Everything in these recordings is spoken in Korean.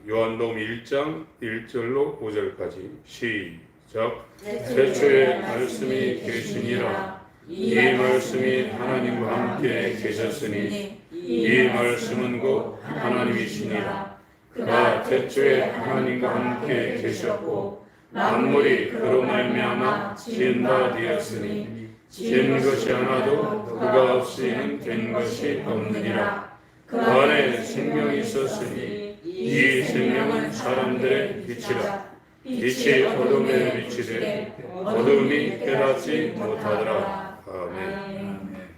요한복음 1장 1절로 5절까지 시작. 태초에 말씀이 계시니라. 이 말씀이 하나님과 함께 계셨으니 이 말씀은 곧 하나님이시니라. 그가 태초에 하나님과 함께 계셨고 만물이 그로 말미암아 지은 바 되었으니 지은 것이 하나도 그가 없이는 된 것이 없느니라. 그 안에 생명이 있었으니 이 생명은 사람들의 빛이라. 빛이 어둠에 비치되 어둠이 깨닫지 못하더라. 아멘.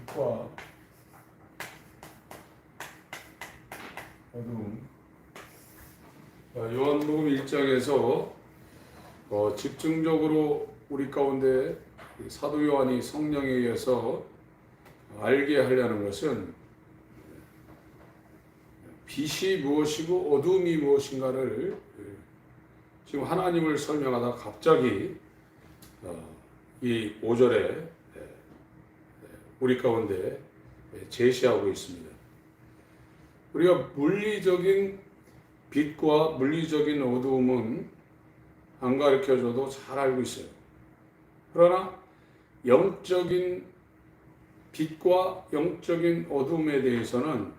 빛과 어둠. 요한복음 1장에서 집중적으로 우리 가운데 사도 요한이 성령에 의해서 알게 하려는 것은 빛이 무엇이고 어둠이 무엇인가를 지금 하나님을 설명하다 갑자기 이 5절에 우리 가운데 제시하고 있습니다. 우리가 물리적인 빛과 물리적인 어두움은 안 가르쳐줘도 잘 알고 있어요. 그러나 영적인 빛과 영적인 어둠에 대해서는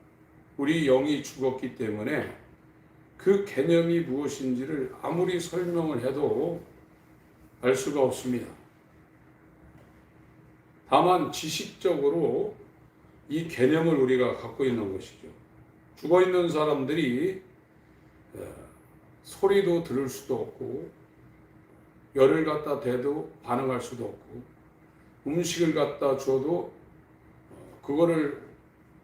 우리 영이 죽었기 때문에 그 개념이 무엇인지를 아무리 설명을 해도 알 수가 없습니다. 다만 지식적으로 이 개념을 우리가 갖고 있는 것이죠. 죽어 있는 사람들이 소리도 들을 수도 없고 열을 갖다 대도 반응할 수도 없고 음식을 갖다 줘도 그거를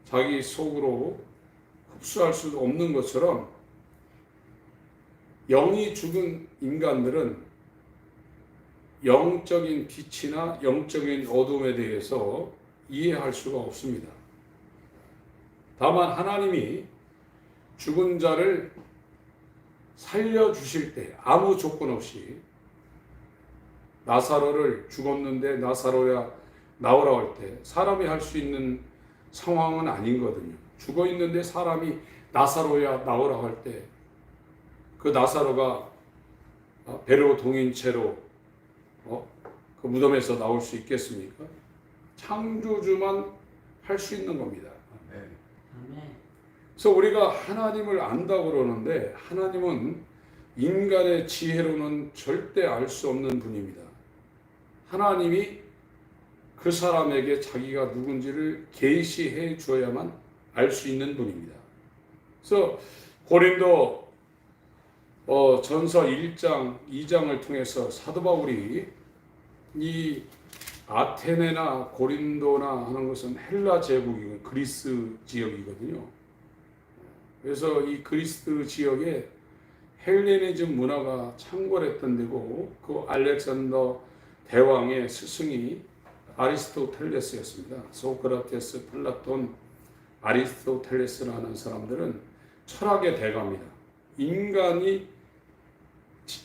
자기 속으로 흡수할 수 없는 것처럼 영이 죽은 인간들은 영적인 빛이나 영적인 어둠에 대해서 이해할 수가 없습니다. 다만 하나님이 죽은 자를 살려주실 때 아무 조건 없이 나사로를 죽었는데 나사로야 나오라 할 때 사람이 할 수 있는 상황은 아니거든요. 죽어 있는데 사람이 나사로야 나오라 할 때 그 나사로가 배로 동인 채로 그 무덤에서 나올 수 있겠습니까? 창조주만 할 수 있는 겁니다. 그래서 우리가 하나님을 안다고 그러는데 하나님은 인간의 지혜로는 절대 알 수 없는 분입니다. 하나님이 그 사람에게 자기가 누군지를 계시해 줘야만 알 수 있는 분입니다. 그래서 고린도 전서 1장, 2장을 통해서 사도 바울이 이 아테네나 고린도나 하는 것은 헬라 제국이고 그리스 지역이거든요. 그래서 이 그리스 지역에 헬레니즘 문화가 창궐했던 데고 그 알렉산더 대왕의 스승이 아리스토텔레스였습니다. 소크라테스, 플라톤, 아리스토텔레스라는 사람들은 철학의 대가입니다. 인간이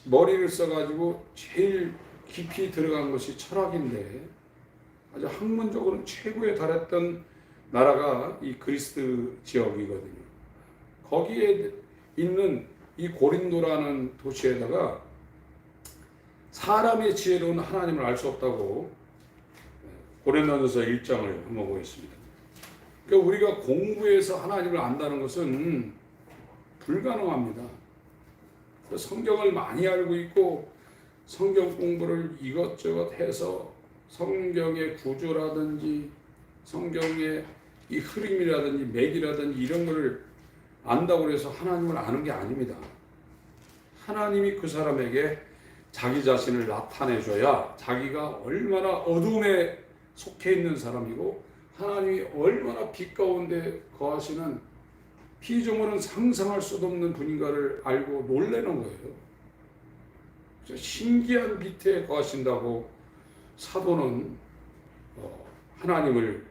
머리를 써가지고 제일 깊이 들어간 것이 철학인데 아주 학문적으로는 최고에 달했던 나라가 이 그리스 지역이거든요. 거기에 있는 이 고린도라는 도시에다가 사람의 지혜로는 하나님을 알 수 없다고 고린도전서 1장을 한번 보겠습니다. 그러니까 우리가 공부해서 하나님을 안다는 것은 불가능합니다. 성경을 많이 알고 있고 성경 공부를 이것저것 해서 성경의 구조라든지 성경의 이 흐름이라든지 맥이라든지 이런 거를 안다고 해서 하나님을 아는 게 아닙니다. 하나님이 그 사람에게 자기 자신을 나타내줘야 자기가 얼마나 어둠에 속해 있는 사람이고 하나님이 얼마나 빛 가운데 거하시는 피조물은 상상할 수도 없는 분인가를 알고 놀라는 거예요. 신기한 빛에 거하신다고 사도는 하나님을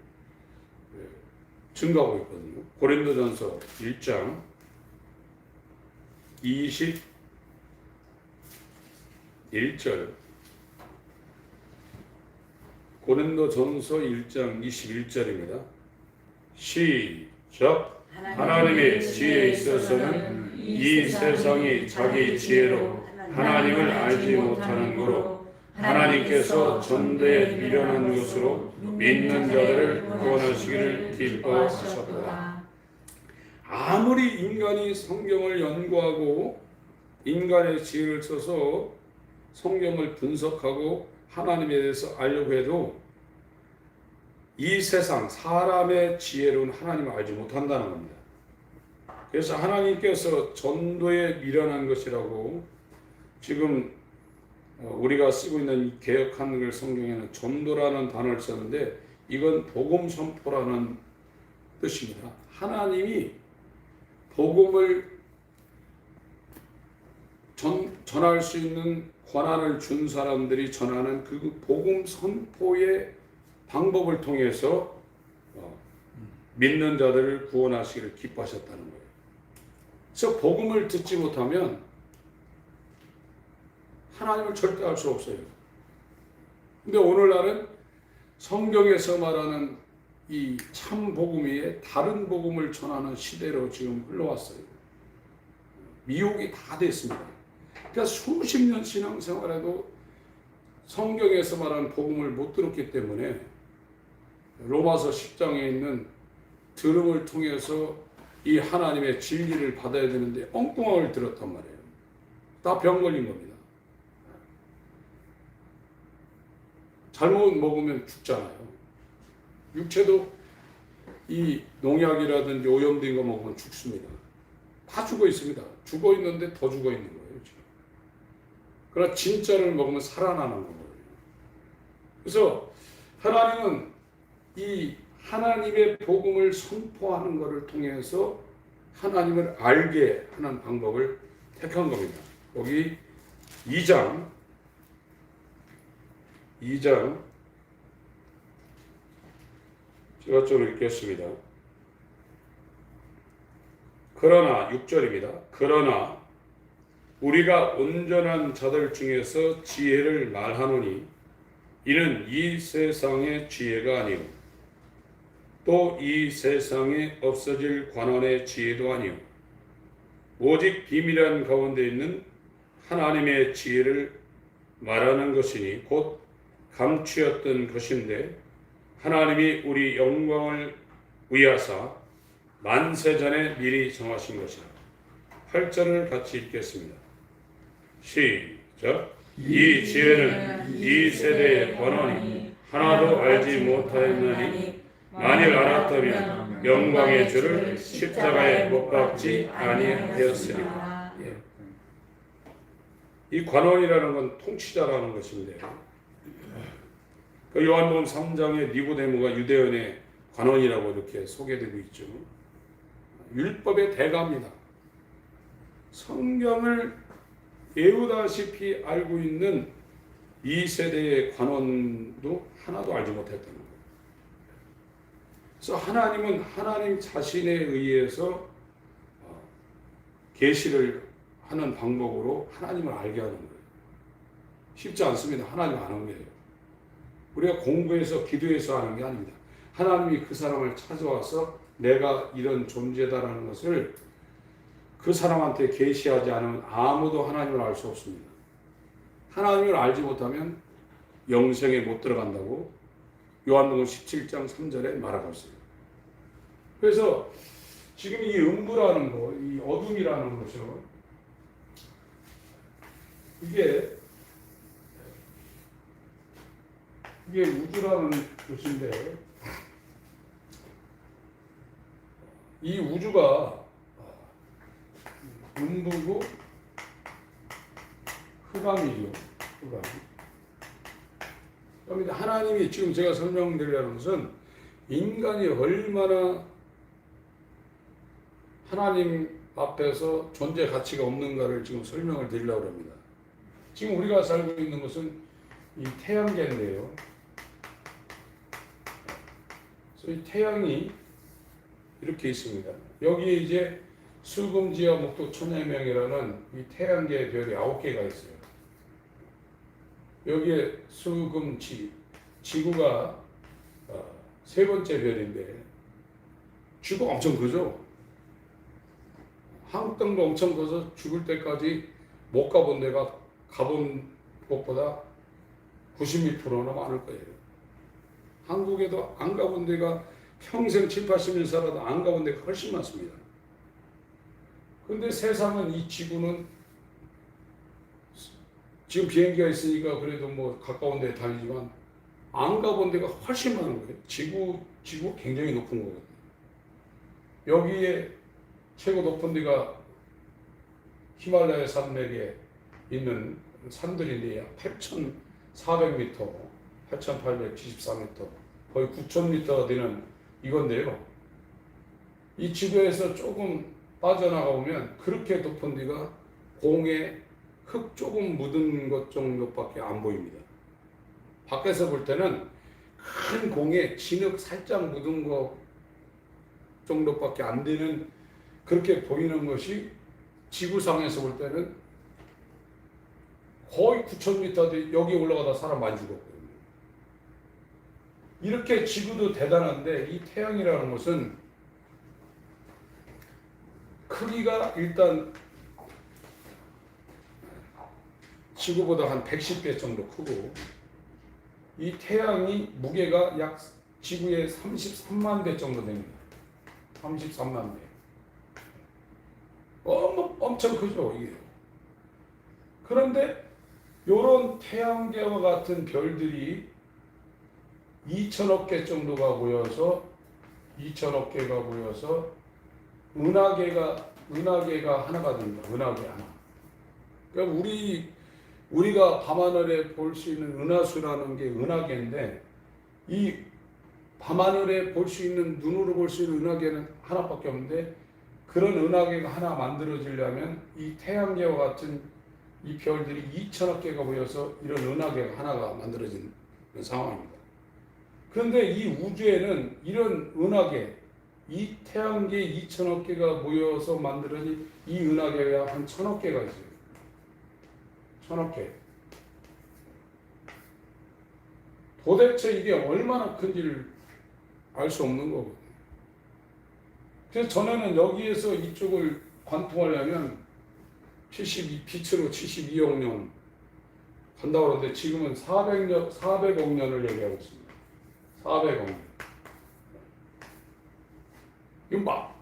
증거하고 있거든요. 고린도전서 1장 21절 고린도전서 1장 21절입니다. 시작. 하나님의 지혜에 있어서는 이 세상이 자기 지혜로 하나님을 알지 못하는 거로 하나님께서 전대에 미련한 것으로 믿는 자들을 구원하시기를 기뻐하셨다. 아무리 인간이 성경을 연구하고 인간의 지혜를 써서 성경을 분석하고 하나님에 대해서 알려고 해도 이 세상 사람의 지혜로는 하나님을 알지 못한다는 겁니다. 그래서 하나님께서 전도에 미련한 것이라고 지금 우리가 쓰고 있는 이 개역 한글 성경에는 전도라는 단어를 썼는데 이건 복음 선포라는 뜻입니다. 하나님이 복음을 전할 수 있는 권한을 준 사람들이 전하는 그 복음 선포의 방법을 통해서 믿는 자들을 구원하시기를 기뻐하셨다는 거예요. 그래서 복음을 듣지 못하면 하나님을 절대 알 수 없어요. 근데 오늘날은 성경에서 말하는 이 참 복음이 다른 복음을 전하는 시대로 지금 흘러왔어요. 미혹이 다 됐습니다. 그러니까 수십 년 신앙생활에도 성경에서 말하는 복음을 못 들었기 때문에 로마서 10장에 있는 들음을 통해서 이 하나님의 진리를 받아야 되는데 엉뚱함을 들었단 말이에요. 다 병 걸린 겁니다. 잘못 먹으면 죽잖아요. 육체도 이 농약이라든지 오염된 거 먹으면 죽습니다. 다 죽어 있습니다. 죽어 있는데 더 죽어 있는 거예요, 지금. 그러나 진짜를 먹으면 살아나는 거예요. 그래서 하나님은 이 하나님의 복음을 선포하는 것을 통해서 하나님을 알게 하는 방법을 택한 겁니다. 여기 2장 제가 좀 읽겠습니다. 그러나 6절입니다. 그러나 우리가 온전한 자들 중에서 지혜를 말하노니 이는 이 세상의 지혜가 아니요 또 이 세상에 없어질 관원의 지혜도 아니요 오직 비밀한 가운데 있는 하나님의 지혜를 말하는 것이니 곧 감추었던 것인데 하나님이 우리 영광을 위하사 만세전에 미리 정하신 것이라. 8절을 같이 읽겠습니다. 시작. 이 지혜는 이 세대의 권한이 하나도 알지 못하였나니 만일 알았다면 영광의 주를 십자가에 못 박지 아니하였으리라. 예. 이 관원이라는 건 통치자라는 것인데요. 그 요한복음 3장에 니고데모가 유대인의 관원이라고 이렇게 소개되고 있죠. 율법의 대가입니다. 성경을 외우다시피 알고 있는 이 세대의 관원도 하나도 알지 못했다는 거예요. 그래서 하나님은 하나님 자신에 의해서 계시를 하는 방법으로 하나님을 알게 하는 거예요. 쉽지 않습니다. 하나님 아는 거예요. 우리가 공부해서 기도해서 하는 게 아닙니다. 하나님이 그 사람을 찾아와서 내가 이런 존재다라는 것을 그 사람한테 계시하지 않으면 아무도 하나님을 알 수 없습니다. 하나님을 알지 못하면 영생에 못 들어간다고 요한복음 17장 3절에 말하고 있어요. 그래서 지금 이 음부라는 거, 이 어둠이라는 것은 이게 우주라는 것인데 이 우주가 음부고 흑암이죠. 흑암. 그런데 하나님이 지금 제가 설명드리려는 것은 인간이 얼마나 하나님 앞에서 존재 가치가 없는가를 지금 설명을 드리려고 합니다. 지금 우리가 살고 있는 것은 이 태양계인데요. 그래서 이 태양이 이렇게 있습니다. 여기에 이제 수금지와 목도 천해명이라는 이 태양계의 별이 9개가 있어요. 여기에 수금지, 지구가 세 번째 별인데 지구가 엄청 크죠. 한국 땅도 엄청 커서 죽을 때까지 못 가본 데가 가본 곳보다 90m나 많을 거예요. 한국에도 안 가본 데가 평생 7, 80년 살아도 안 가본 데가 훨씬 많습니다. 근데 세상은 이 지구는 지금 비행기가 있으니까 그래도 뭐 가까운 데 다니지만 안 가본 데가 훨씬 많은 거예요. 지구 굉장히 높은 거거든요. 여기에 최고 높은 데가 히말라야 산맥에 있는 산들인데 8,400m, 8,874m, 거의 9,000m 되는 이건데요. 이 지구에서 조금 빠져나가 보면 그렇게 높은 데가 공에 흙 조금 묻은 것 정도밖에 안 보입니다. 밖에서 볼 때는 큰 공에 진흙 살짝 묻은 것 정도밖에 안 되는 그렇게 보이는 것이 지구상에서 볼 때는 거의 9,000m 여기 올라가다 사람 많이 죽었거든요. 이렇게 지구도 대단한데 이 태양이라는 것은 크기가 일단 지구보다 한 110배 정도 크고 이 태양이 무게가 약 지구의 33만 배 정도 됩니다. 33만 배. 엄청 크죠, 이게. 그런데 요런 태양계와 같은 별들이 2천억 개 정도가 모여서 은하계가 하나가 됩니다. 은하계 하나. 그러니까 우리가 밤하늘에 볼 수 있는 은하수라는 게 은하계인데 이 밤하늘에 볼 수 있는 눈으로 볼 수 있는 은하계는 하나밖에 없는데 그런 은하계가 하나 만들어지려면 이 태양계와 같은 이 별들이 2천억 개가 모여서 이런 은하계가 하나가 만들어지는 상황입니다. 그런데 이 우주에는 이런 은하계, 이 태양계 2천억 개가 모여서 만들어진 이 은하계가 한 1,000억 개가 있어요. 1,000억 개. 도대체 이게 얼마나 큰지를 알 수 없는 거거든요. 그래서 전에는 여기에서 이쪽을 관통하려면 빛으로 72억 년 간다고 그러는데 지금은 400억 년을 얘기하고 있습니다. 400억 년.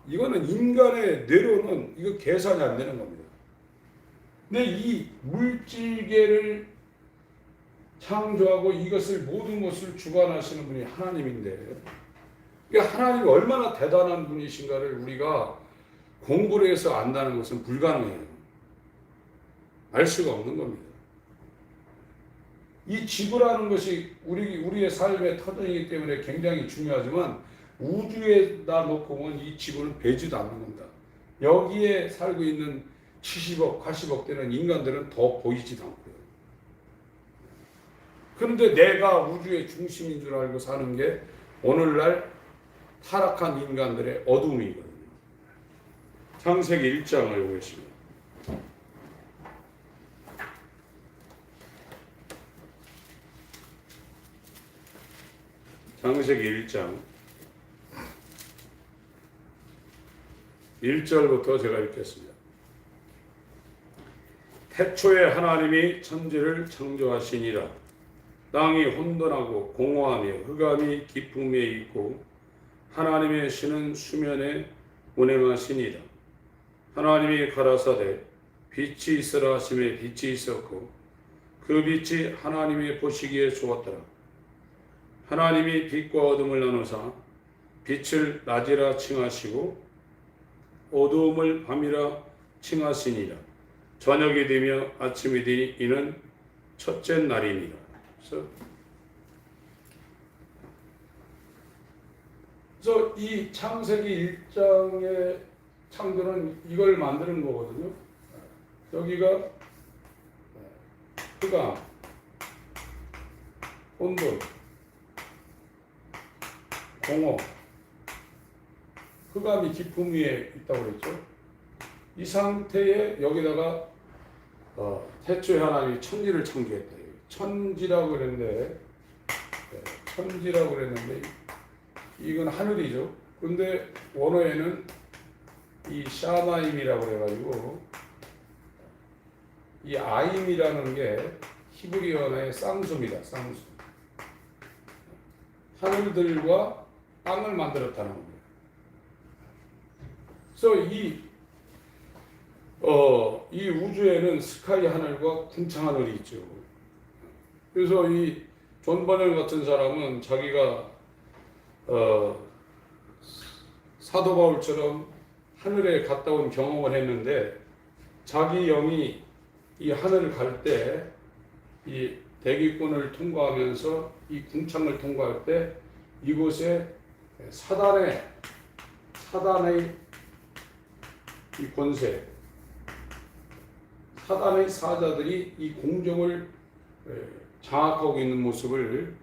이거는 인간의 뇌로는 이거 계산이 안 되는 겁니다. 근데 이 물질계를 창조하고 이것을 모든 것을 주관하시는 분이 하나님인데 그러니까 하나님이 얼마나 대단한 분이신가를 우리가 공부를 해서 안다는 것은 불가능해요. 알 수가 없는 겁니다. 이 지구라는 것이 우리의 삶의 터전이기 때문에 굉장히 중요하지만 우주에다 놓고 보면 이 지구는 배지도 않는 겁니다. 여기에 살고 있는 70억, 80억 되는 인간들은 더 보이지도 않고요. 그런데 내가 우주의 중심인 줄 알고 사는 게 오늘날 타락한 인간들의 어둠이거든요. 창세기 1장을 보겠습니다. 창세기 1장 1절부터 제가 읽겠습니다. 태초에 하나님이 천지를 창조하시니라. 땅이 혼돈하고 공허하며 흑암이 깊음에 있고 하나님의 신은 수면에 운행하시니라. 하나님이 가라사대 빛이 있으라 하심에 빛이 있었고 그 빛이 하나님이 보시기에 좋았더라. 하나님이 빛과 어둠을 나누사 빛을 낮이라 칭하시고 어두움을 밤이라 칭하시니라. 저녁이 되며 아침이 되니 이는 첫째 날이니라. 그래서 이 창세기 1장의 창조는 이걸 만드는 거거든요. 여기가 흑암, 혼돈, 공허, 흑암이 깊음 위에 있다고 그랬죠. 이 상태에 여기다가 태초에 하나님이 천지를 창조했다. 천지라고 그랬는데 천지라고 그랬는데 이건 하늘이죠. 근데 원어에는 이 샤마임이라고 그래가지고 이 아임이라는 게 히브리어의 쌍수입니다. 쌍수. 하늘들과 땅을 만들었다는 겁니다. 그래서 이 우주에는 스카이 하늘과 궁창 하늘이 있죠. 그래서 이 존 버년 같은 사람은 자기가 사도 바울처럼 하늘에 갔다 온 경험을 했는데 자기 영이 이 하늘을 갈 때 이 대기권을 통과하면서 이 궁창을 통과할 때 이곳에 사단의 이 권세, 사단의 사자들이 이 공정을 장악하고 있는 모습을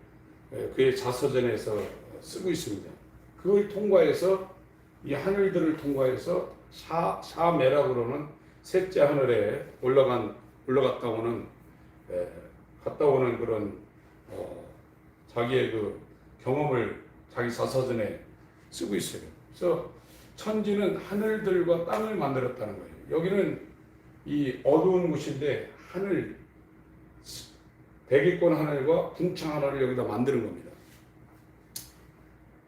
그의 자서전에서 쓰고 있습니다. 그걸 통과해서 이 하늘들을 통과해서 샤메라고 그러는 셋째 하늘에 올라갔다 오는 그런 자기의 그 경험을 자기 자서전에 쓰고 있어요. 그래서 천지는 하늘들과 땅을 만들었다는 거예요. 여기는 이 어두운 곳인데 하늘, 대기권 하늘과 궁창 하늘을 여기다 만드는 겁니다.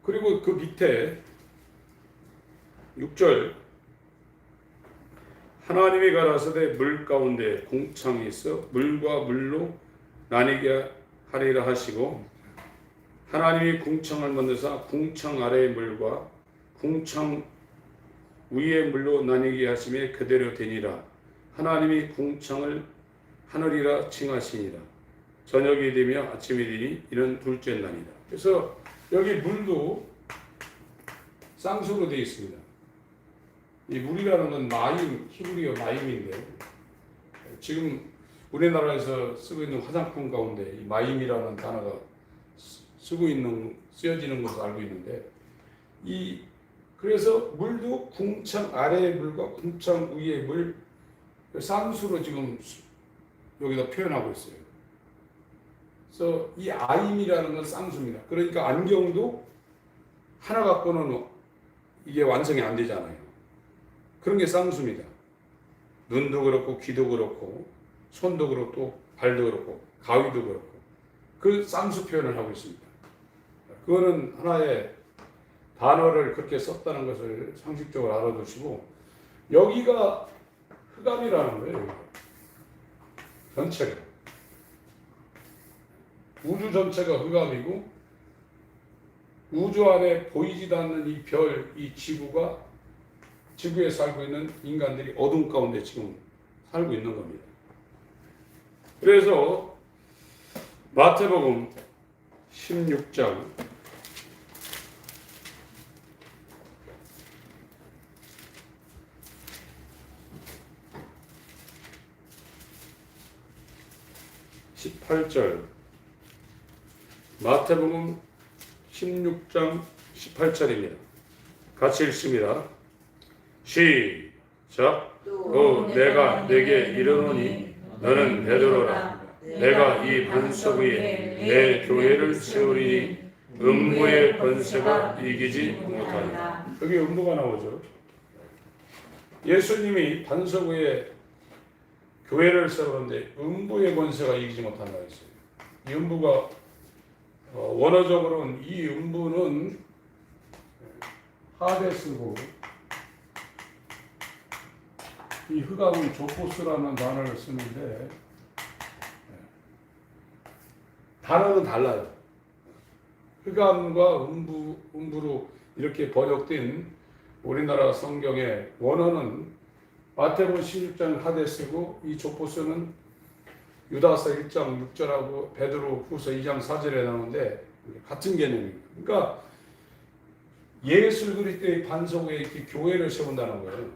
그리고 그 밑에 6절 하나님이 가라사대 물 가운데 궁창이 있어 물과 물로 나뉘게 하리라 하시고 하나님이 궁창을 만드사 궁창 아래의 물과 궁창 위의 물로 나뉘게 하심에 그대로 되니라. 하나님이 궁창을 하늘이라 칭하시니라. 저녁이 되며 아침이 되니 이는 둘째 날이다. 그래서 여기 물도 쌍수로 되어 있습니다. 이 물이라는 건 마임, 히브리어 마임인데 지금 우리나라에서 쓰고 있는 화장품 가운데 이 마임이라는 단어가 쓰여지는 것을 알고 있는데 그래서 물도 궁창 아래의 물과 궁창 위의 물 쌍수로 지금 여기다 표현하고 있어요. 그래서 이 아임이라는 건 쌍수입니다. 그러니까 안경도 하나 갖고는 이게 완성이 안 되잖아요. 그런 게 쌍수입니다. 눈도 그렇고 귀도 그렇고 손도 그렇고 발도 그렇고 가위도 그렇고 그 쌍수 표현을 하고 있습니다. 그거는 하나의 단어를 그렇게 썼다는 것을 상식적으로 알아두시고 여기가 흑암이라는 거예요. 전체가 우주 전체가 흑암이고 우주 안에 보이지도 않는 이 별, 이 지구에 살고 있는 인간들이 어둠 가운데 지금 살고 있는 겁니다. 그래서 마태복음 16장 18절 마태복음 16장 18절입니다. 같이 읽습니다. 시작. 또 내가 내게 이르노니 너는 베드로라. 내가 이 반석 위에 내 교회를 세우리니 음부의 권세가 이기지 못하리라. 여기 음부가 나오죠. 예수님이 반석 위에 교회를 세우는데 음부의 권세가 이기지 못한다 했어요. 이 음부가 원어적으로는 이 음부는 하데스고 이 흑암은 조포스라는 단어를 쓰는데 단어는 달라요. 흑암과 음부로 이렇게 번역된 우리나라 성경의 원어는 마태복음 16장 하데스고 이 조포스는 유다서 1장 6절하고 베드로 후서 2장 4절에 나오는데 같은 개념입니다. 그러니까 예수 그리스도의 반석 위에 이렇게 교회를 세운다는 거예요.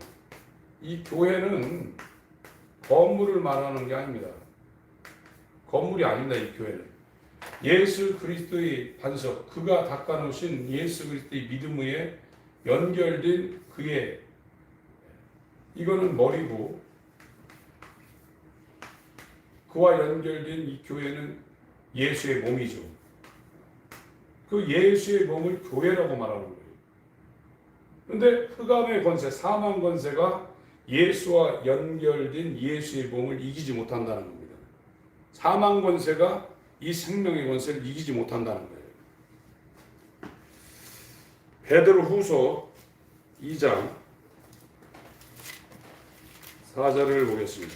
이 교회는 건물을 말하는 게 아닙니다. 건물이 아닙니다. 이 교회는 예수 그리스도의 반석, 그가 닦아놓으신 예수 그리스도의 믿음 위에 연결된 그의 이거는 머리고 그와 연결된 이 교회는 예수의 몸이죠. 그 예수의 몸을 교회라고 말하는 거예요. 그런데 흑암의 권세, 사망 권세가 예수와 연결된 예수의 몸을 이기지 못한다는 겁니다. 사망 권세가 이 생명의 권세를 이기지 못한다는 거예요. 베드로후서 2장 4절을 보겠습니다.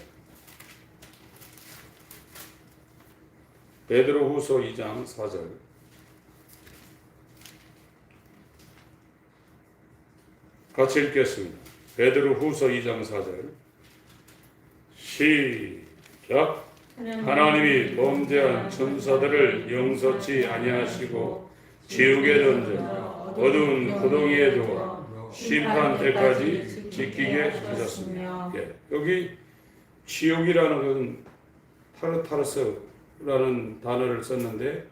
베드로후서 2장 4절. 같이 읽겠습니다. 베드로후서 2장 4절. 시작. 하나님이 범죄한 천사들을 용서치 아니하시고 지옥에 던져 어두운 구덩이에 두어 심판 때까지 지키게 하셨습니다. 예, 여기 지옥이라는 것은 타르타르스라는 단어를 썼는데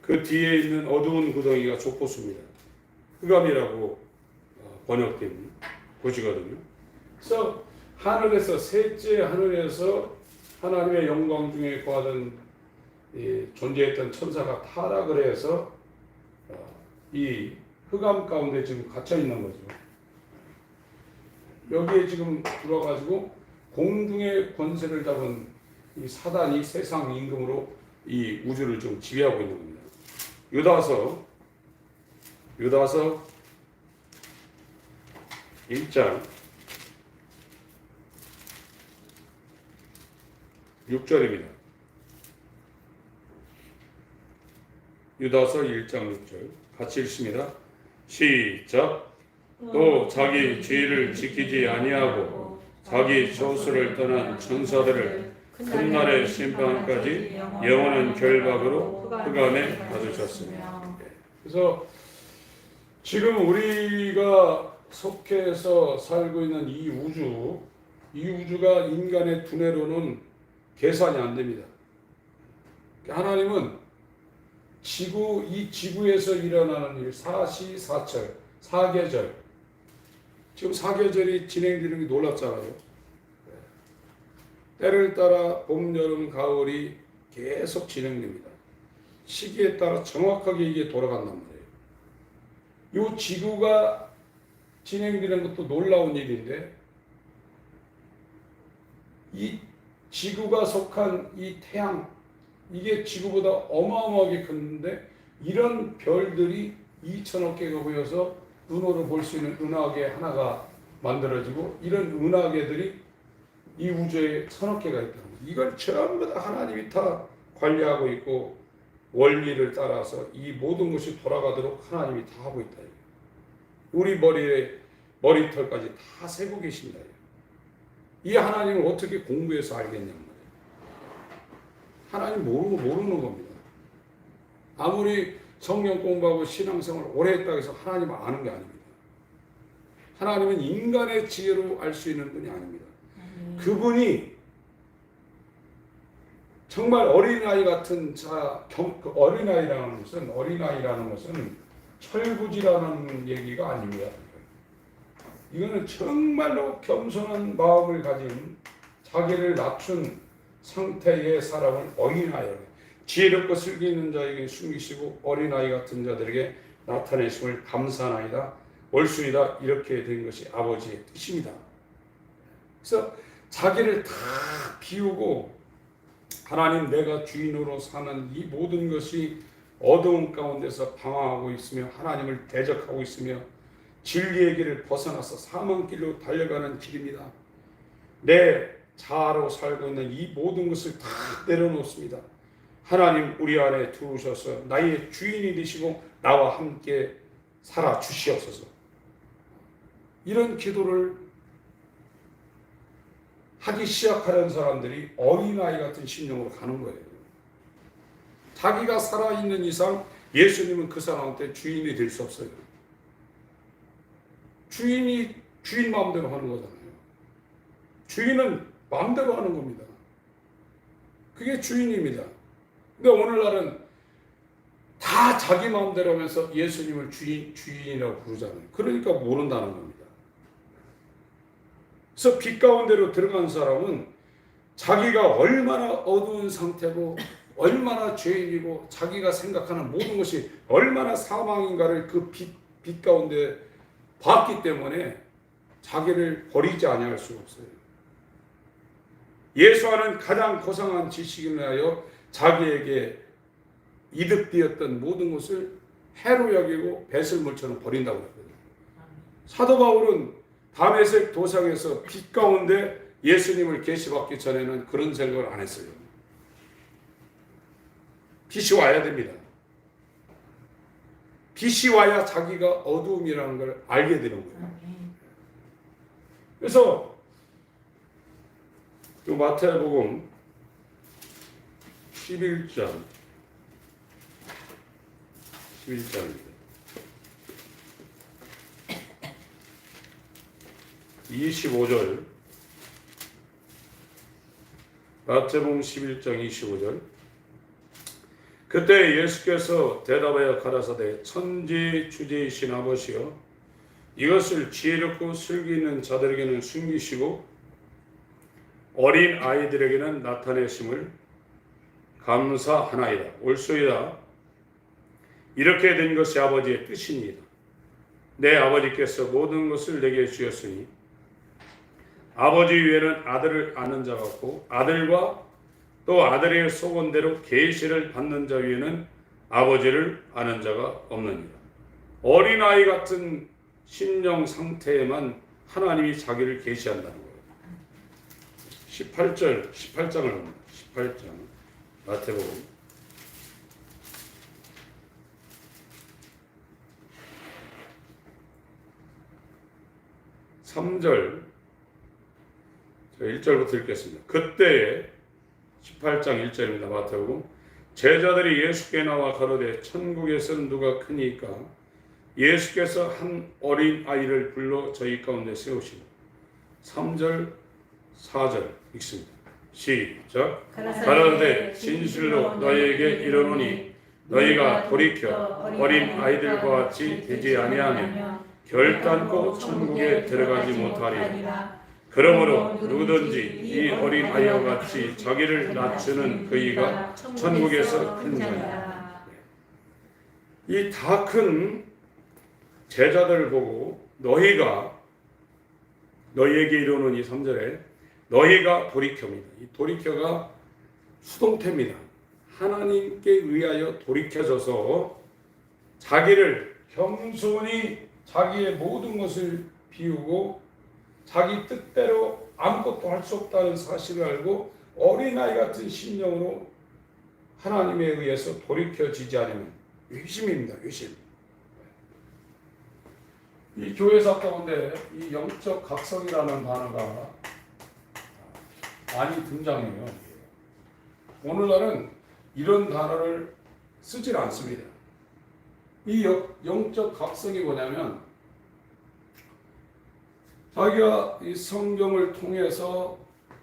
그 뒤에 있는 어두운 구덩이가 족보수입니다. 흑암이라고 번역된 곳이거든요. 그래서 하늘에서 셋째 하늘에서 하나님의 영광 중에 거하던 존재했던 천사가 타락을 해서 이 흑암 가운데 지금 갇혀 있는 거죠. 여기에 지금 들어가지고 공중의 권세를 잡은 이 사단이 세상 임금으로 이 우주를 좀 지배하고 있는 겁니다. 유다서 1장 6절입니다. 유다서 1장 6절 같이 읽습니다. 시작. 또 자기 죄를 지키지 아니하고 자기 저수를 떠난 천사들을 큰 날의 심판까지 영원한 결박으로 흑암에 가두셨습니다. 그래서 지금 우리가 속해서 살고 있는 이 우주가 인간의 두뇌로는 계산이 안 됩니다. 하나님은 이 지구에서 일어나는 일, 사시사철, 사계절, 지금 사계절이 진행되는 게 놀랍잖아요. 때를 따라 봄, 여름, 가을이 계속 진행됩니다. 시기에 따라 정확하게 이게 돌아간단 말이에요. 이 지구가 진행되는 것도 놀라운 일인데, 이 지구가 속한 이 태양, 이게 지구보다 어마어마하게 큰데 이런 별들이 2천억 개가 모여서 눈으로 볼 수 있는 은하계 하나가 만들어지고, 이런 은하계들이 이 우주에 1,000억 개가 있다는 거예요. 이걸 전부 다 하나님이 다 관리하고 있고 원리를 따라서 이 모든 것이 돌아가도록 하나님이 다 하고 있다. 우리 머리털까지 다 세고 계신다. 이 하나님을 어떻게 공부해서 알겠냐는 말이에요. 하나님 모르는 겁니다. 아무리 성경 공부하고 신앙생활을 오래 했다고 해서 하나님을 아는 게 아닙니다. 하나님은 인간의 지혜로 알 수 있는 분이 아닙니다. 그분이 정말 어린아이 같은 어린아이라는 것은 철부지라는 얘기가 아닙니다. 이거는 정말로 겸손한 마음을 가진, 자기를 낮춘 상태의 사람을 어린아이라고, 지혜롭고 슬기 있는 자에게 숨기시고 어린아이 같은 자들에게 나타내심을 감사하나이다, 올수이다, 이렇게 된 것이 아버지의 뜻입니다. 그래서 자기를 다 비우고 하나님, 내가 주인으로 사는 이 모든 것이 어두운 가운데서 방황하고 있으며 하나님을 대적하고 있으며 진리의 길을 벗어나서 사망길로 달려가는 길입니다. 내 자아로 살고 있는 이 모든 것을 다 내려놓습니다. 하나님, 우리 안에 들어오셔서 나의 주인이 되시고 나와 함께 살아 주시옵소서. 이런 기도를 하기 시작하는 사람들이 어린아이 같은 심령으로 가는 거예요. 자기가 살아있는 이상 예수님은 그 사람한테 주인이 될 수 없어요. 주인 마음대로 하는 거잖아요. 주인은 마음대로 하는 겁니다. 그게 주인입니다. 근데 오늘날은 다 자기 마음대로 하면서 예수님을 주인이라고 부르잖아요. 그러니까 모른다는 겁니다. 그래서 빛 가운데로 들어간 사람은 자기가 얼마나 어두운 상태고 얼마나 죄인이고 자기가 생각하는 모든 것이 얼마나 사망인가를 그 빛 가운데 봤기 때문에 자기를 버리지 아니할 수가 없어요. 예수와는 가장 고상한 지식을 하여 자기에게 이득되었던 모든 것을 해로 여기고 배설물처럼 버린다고 했거든요. 사도 바울은 다메섹 도상에서 빛 가운데 예수님을 계시받기 전에는 그런 생각을 안 했어요. 빛이 와야 됩니다. 빛이 와야 자기가 어두움이라는 걸 알게 되는 거예요. 그래서 또 마태복음 11장입니다. 25절, 마태복음 11장 25절. 그때 예수께서 대답하여 가라사대 천지 주제이신 아버지여 이것을 지혜롭고 슬기 있는 자들에게는 숨기시고 어린 아이들에게는 나타내심을 감사하나이다. 옳소이다. 이렇게 된 것이 아버지의 뜻이니이다. 내 아버지께서 모든 것을 내게 주셨으니 아버지 위에는 아들을 아는 자가 없고 아들과 또 아들의 소원대로 계시를 받는 자 위에는 아버지를 아는 자가 없느니라. 어린아이 같은 심령 상태에만 하나님이 자기를 계시한다는 거예요. 18장을 봅니다. 18장 마태복음 3절 1절부터 읽겠습니다. 그때에 18장 1절입니다. 마태복음 제자들이 예수께 나와 가로되 천국에서는 누가 크니까 예수께서 한 어린 아이를 불러 저희 가운데 세우시고 3절 4절 읽습니다. 시작. 가라사대 진실로 너희에게 이르노니 너희가 돌이켜 어린 아이들과 같이 되지 아니하면 결단코 천국에 들어가지 못하리라. 그러므로 누구든지 이 어린 아이와 같이 자기를 낮추는 그이가 천국에서 큰 자니라. 이 다 큰 제자들을 보고 너희에게 이르노니 3절에 너희가 돌이켜입니다. 이 돌이켜가 수동태입니다. 하나님께 의하여 돌이켜져서 자기를 겸손히 자기의 모든 것을 비우고 자기 뜻대로 아무것도 할 수 없다는 사실을 알고 어린아이 같은 심령으로 하나님에 의해서 돌이켜지지 않으면 회심입니다. 회심. 이 교회사 가운데 이 영적 각성이라는 단어가 많이 등장해요. 오늘날은 이런 단어를 쓰질 않습니다. 이 영적 각성이 뭐냐면 자기가 이 성경을 통해서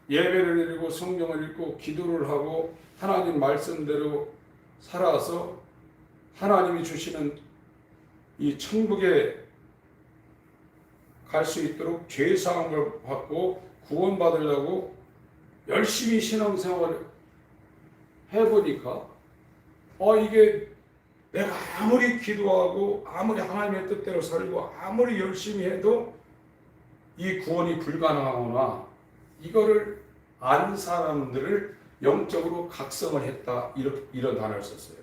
예배를 드리고 성경을 읽고 기도를 하고 하나님 말씀대로 살아서 하나님이 주시는 이 천국에 갈 수 있도록 죄사함을 받고 구원받으려고 열심히 신앙생활을 해보니까 이게 내가 아무리 기도하고 아무리 하나님의 뜻대로 살고 아무리 열심히 해도 이 구원이 불가능하구나. 이거를 안 사람들을 영적으로 각성을 했다. 이런 단어를 썼어요.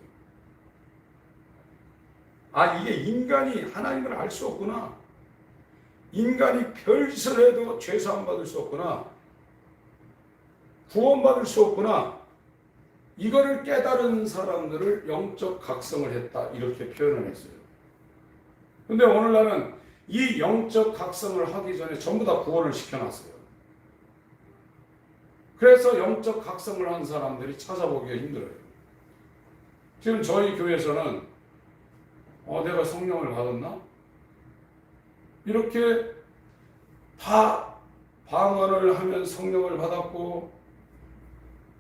이게 인간이 하나님을 알 수 없구나. 인간이 별짓을 해도 죄사함 받을 수 없구나. 구원받을 수 없구나. 이거를 깨달은 사람들을 영적 각성을 했다. 이렇게 표현을 했어요. 근데 오늘날은 이 영적 각성을 하기 전에 전부 다 구원을 시켜놨어요. 그래서 영적 각성을 한 사람들이 찾아보기가 힘들어요. 지금 저희 교회에서는 내가 성령을 받았나? 이렇게 다 방언을 하면 성령을 받았고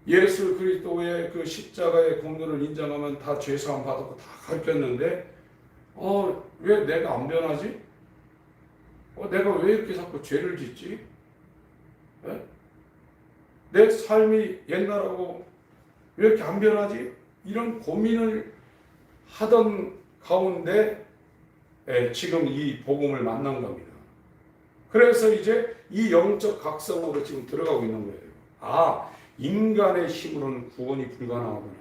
예수 그리스도의 그 십자가의 공로를 인정하면 다 죄사함 받았고 다 가르쳤는데 왜 내가 안 변하지? 내가 왜 이렇게 자꾸 죄를 짓지? 네? 내 삶이 옛날하고 왜 이렇게 안 변하지? 이런 고민을 하던 가운데 지금 이 복음을 만난 겁니다. 그래서 이제 이 영적 각성으로 지금 들어가고 있는 거예요. 아, 인간의 힘으로는 구원이 불가능하구나.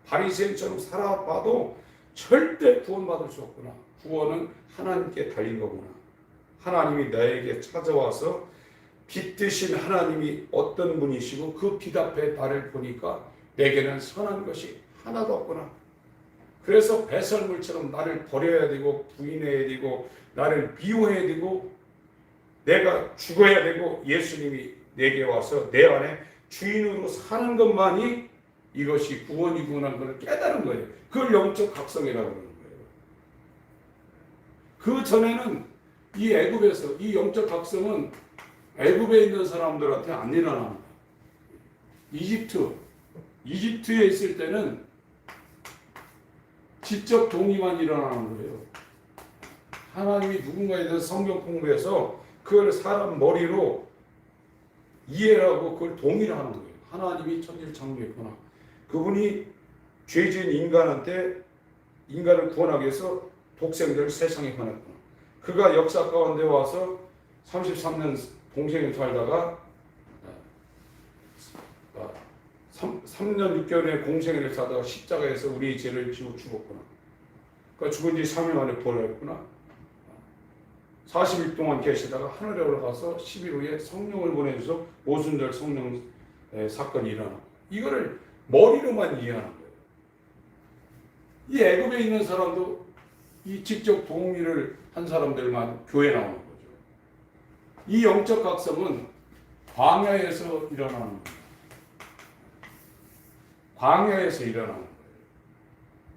바리새인처럼 살아봐도 절대 구원받을 수 없구나. 구원은 하나님께 달린 거구나. 하나님이 나에게 찾아와서 빛 드신 하나님이 어떤 분이시고 그 빛 앞에 나를 보니까 내게는 선한 것이 하나도 없구나. 그래서 배설물처럼 나를 버려야 되고 부인해야 되고 나를 미워해야 되고 내가 죽어야 되고 예수님이 내게 와서 내 안에 주인으로 사는 것만이 이것이 구원이구나 걸 깨달은 거예요. 그걸 영적 각성이라고 그러는 거예요. 그 전에는 이 애굽에서 이 영적 각성은 애굽에 있는 사람들한테 안 일어납니다. 이집트에 있을 때는 지적 동의만 일어나는 거예요. 하나님이 누군가에 대해서 성경 공부해서 그걸 사람 머리로 이해를 하고 그걸 동의를 하는 거예요. 하나님이 천지를 창조했구나. 그분이 죄지은 인간을 구원하기 위해서 독생자를 세상에 보냈구나. 그가 역사 가운데 와서 33년 동생을 살다가 3년 6개월의 공생애를 살다가 십자가에서 우리의 죄를 지고 죽었구나. 그러니까 죽은 지 3일 만에 부활했구나. 40일 동안 계시다가 하늘에 올라가서 10일 후에 성령을 보내줘서 오순절 성령 사건이 일어나. 이거를 머리로만 이해하는 거예요. 이 애굽에 있는 사람도 이 직접 동의를 한 사람들만 교회 나오는 거죠. 이 영적 각성은 광야에서 일어나는 거예요. 광야에서 일어나는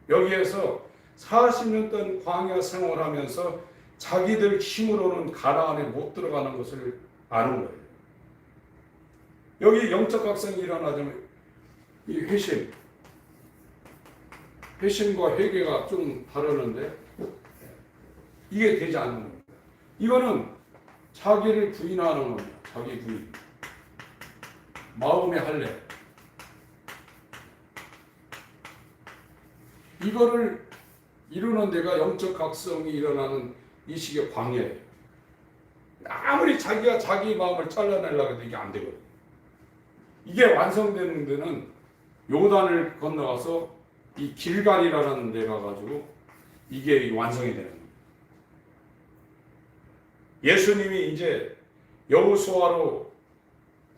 거예요. 여기에서 40년 동안 광야 생활하면서 자기들 힘으로는 가나안에 못 들어가는 것을 아는 거예요. 여기 영적 각성이 일어나자면 이 회심과 회개가 좀 다르는데 이게 되지 않는 겁니다. 이거는 자기를 부인하는 겁니다. 자기 부인. 마음의 할례. 이거를 이루는 데가 영적 각성이 일어나는 이 시기의 광야예요. 아무리 자기가 자기 마음을 잘라내려고 해도 이게 안 되거든요. 이게 완성되는 데는 요단을 건너가서 이 길갈이라는 데 가가지고 이게 완성이 되는 겁니다. 예수님이 이제 여호수아로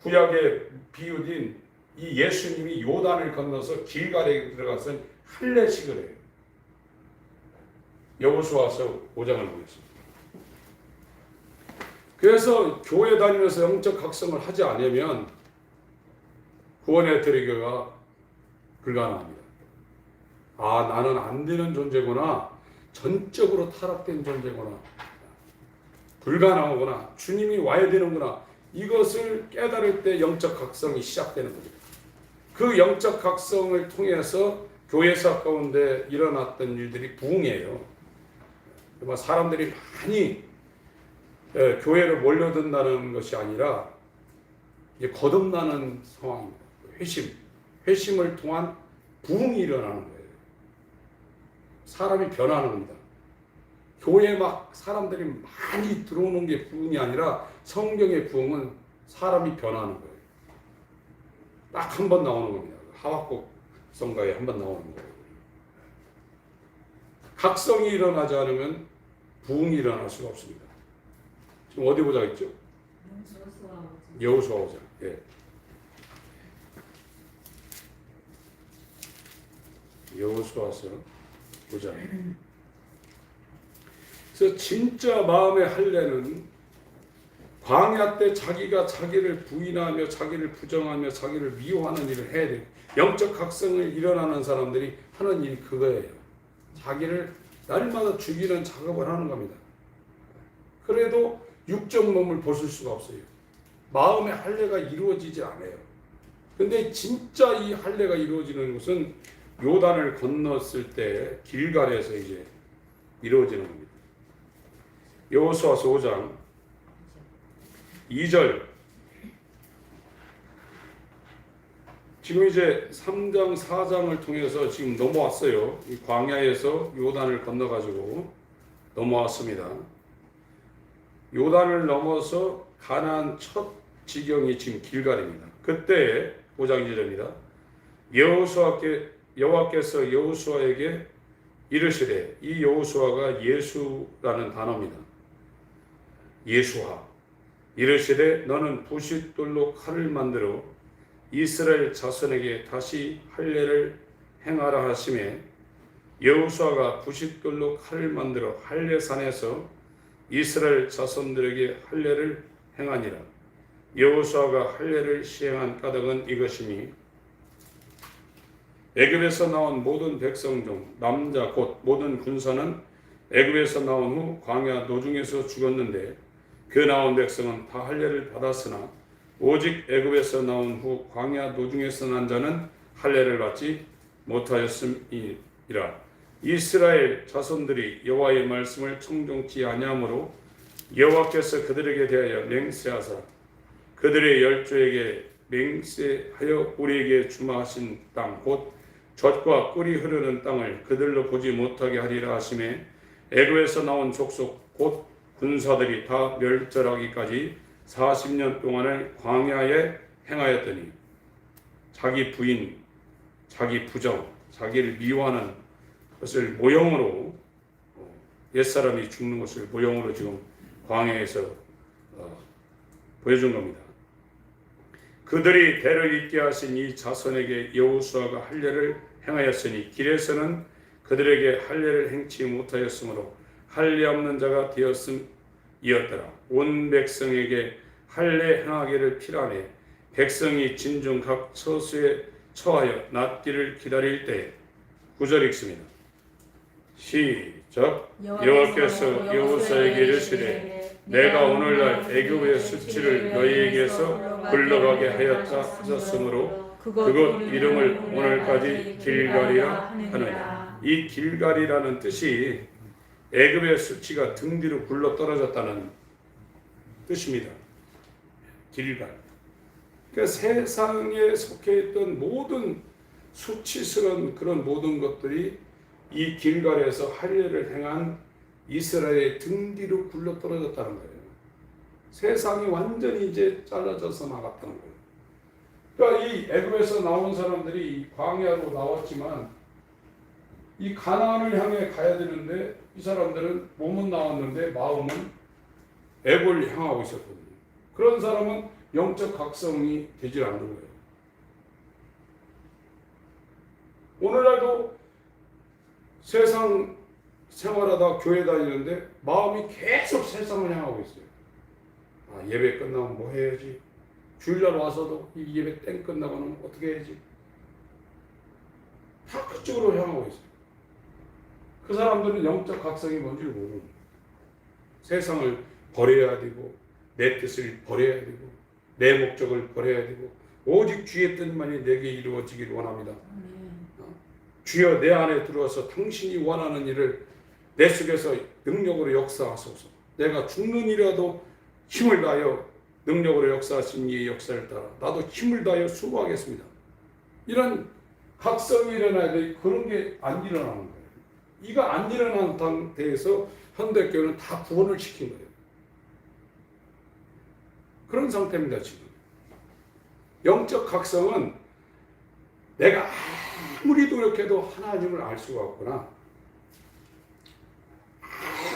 구약에 비유된 이 예수님이 요단을 건너서 길갈에 들어가서 할례식을 해요. 여호수아서 5장을 보겠습니다. 그래서 교회 다니면서 영적 각성을 하지 않으면 구원의 들어가기가 불가능합니다. 아, 나는 안 되는 존재구나. 전적으로 타락된 존재구나. 불가능하구나. 주님이 와야 되는구나. 이것을 깨달을 때 영적 각성이 시작되는 겁니다. 그 영적 각성을 통해서 교회사 가운데 일어났던 일들이 부흥이에요. 사람들이 많이 교회를 몰려든다는 것이 아니라 거듭나는 상황입니다. 회심을 통한 부흥이 일어나는 거예요. 사람이 변하는 겁니다. 교회에 막 사람들이 많이 들어오는 게 부흥이 아니라 성경의 부흥은 사람이 변하는 거예요. 딱 한 번 나오는 겁니다. 하박국 성가에 한 번 나오는 거예요. 각성이 일어나지 않으면 부흥이 일어날 수가 없습니다. 지금 어디 보자 했죠? 여호수아 5장. 예. 여호수아서 5장. 그래서 진짜 마음의 할례는 광야 때 자기가 자기를 부인하며 자기를 부정하며 자기를 미워하는 일을 해야 돼요. 영적 각성을 일어나는 사람들이 하는 일이 그거예요. 자기를 날마다 죽이는 작업을 하는 겁니다. 그래도 육적 몸을 벗을 수가 없어요. 마음의 할례가 이루어지지 않아요. 근데 진짜 이 할례가 이루어지는 것은 요단을 건넜을 때 길갈에서 이제 이루어지는 겁니다. 여호수아서 5장 2절 지금 이제 3장, 4장을 통해서 지금 넘어왔어요. 이 광야에서 요단을 건너가지고 넘어왔습니다. 요단을 넘어서 가나안 첫 지경이 지금 길갈입니다. 그때 5장 2절입니다. 여호와께서 여호수아에게 이르시되, 이 여호수아가 예수라는 단어입니다. 예수하. 이르시되 너는 부싯돌로 칼을 만들어 이스라엘 자손에게 다시 할례를 행하라 하시매, 여호수아가 부싯돌로 칼을 만들어 할례산에서 이스라엘 자손들에게 할례를 행하니라. 여호수아가 할례를 시행한 까닭은 이것이니, 애굽에서 나온 모든 백성 중 남자 곧 모든 군사는 애굽에서 나온 후 광야 노중에서 죽었는데, 그 나온 백성은 다 할례를 받았으나 오직 애굽에서 나온 후 광야 노중에서 난 자는 할례를 받지 못하였음이라. 이스라엘 자손들이 여호와의 말씀을 청종치 아니하므로 여호와께서 그들에게 대하여 맹세하사 그들의 열조에게 맹세하여 우리에게 주마하신 땅 곧 젖과 꿀이 흐르는 땅을 그들로 보지 못하게 하리라 하시매, 애굽에서 나온 족속 곧 군사들이 다 멸절하기까지 40년 동안을 광야에 행하였더니, 자기 부인, 자기 부정, 자기를 미워하는 것을 모형으로, 옛사람이 죽는 것을 모형으로 지금 광야에서 보여준 겁니다. 그들이 대를 잇게 하신 이 자손에게 여호수아가 할례를 행하였으니 길에서는 그들에게 할례를 행치 못하였으므로 할례 없는 자가 되었음이었더라. 온 백성에게 할례 행하기를 필하매 백성이 진중 각 처소에 처하여 낫기를 기다릴 때에 9절 읽습니다. 시작. 여호와께서 여호수아에게 이르시되, 내가 오늘날 애굽의 수치를 너희에게서 굴러가게 하였다 하셨으므로 그곳 이름을 오늘까지 길갈이라 하느니라. 이 길갈이라는 뜻이 애굽의 수치가 등 뒤로 굴러 떨어졌다는 뜻입니다. 길갈. 그러니까 세상에 속해 있던 모든 수치스러운 그런 모든 것들이 이 길갈에서 할례를 행한 이스라엘의 등 뒤로 굴러 떨어졌다는 거예요. 세상이 완전히 이제 잘라져서 나갔다는 거예요. 그러니까 이 애굽에서 나온 사람들이 광야로 나왔지만 이 가나안을 향해 가야 되는데, 이 사람들은 몸은 나왔는데 마음은 애굽을 향하고 있었거든요. 그런 사람은 영적 각성이 되질 않는 거예요. 오늘날도 세상 생활하다 교회 다니는데 마음이 계속 세상을 향하고 있어요. 예배 끝나면 뭐 해야지? 주일날 와서도 이 예배 땡 끝나고는 어떻게 해야지? 다 그쪽으로 향하고 있어요. 그 사람들은 영적 각성이 뭔지를 모르는 거예요. 세상을 버려야 되고, 내 뜻을 버려야 되고, 내 목적을 버려야 되고, 오직 주의 뜻만이 내게 이루어지기를 원합니다. 주여 내 안에 들어와서 당신이 원하는 일을 내 속에서 능력으로 역사하소서. 내가 죽는이라도 힘을 다하여 능력으로 역사하신 이의 역사를 따라 나도 힘을 다하여 수고하겠습니다. 이런 각성이 일어나야 돼. 그런 게 안 일어나는 거예요. 이거 안 일어난 상태에서 현대교회는 다 구원을 시킨 거예요. 그런 상태입니다, 지금. 영적 각성은 내가 아무리 노력해도 하나님을 알 수가 없구나.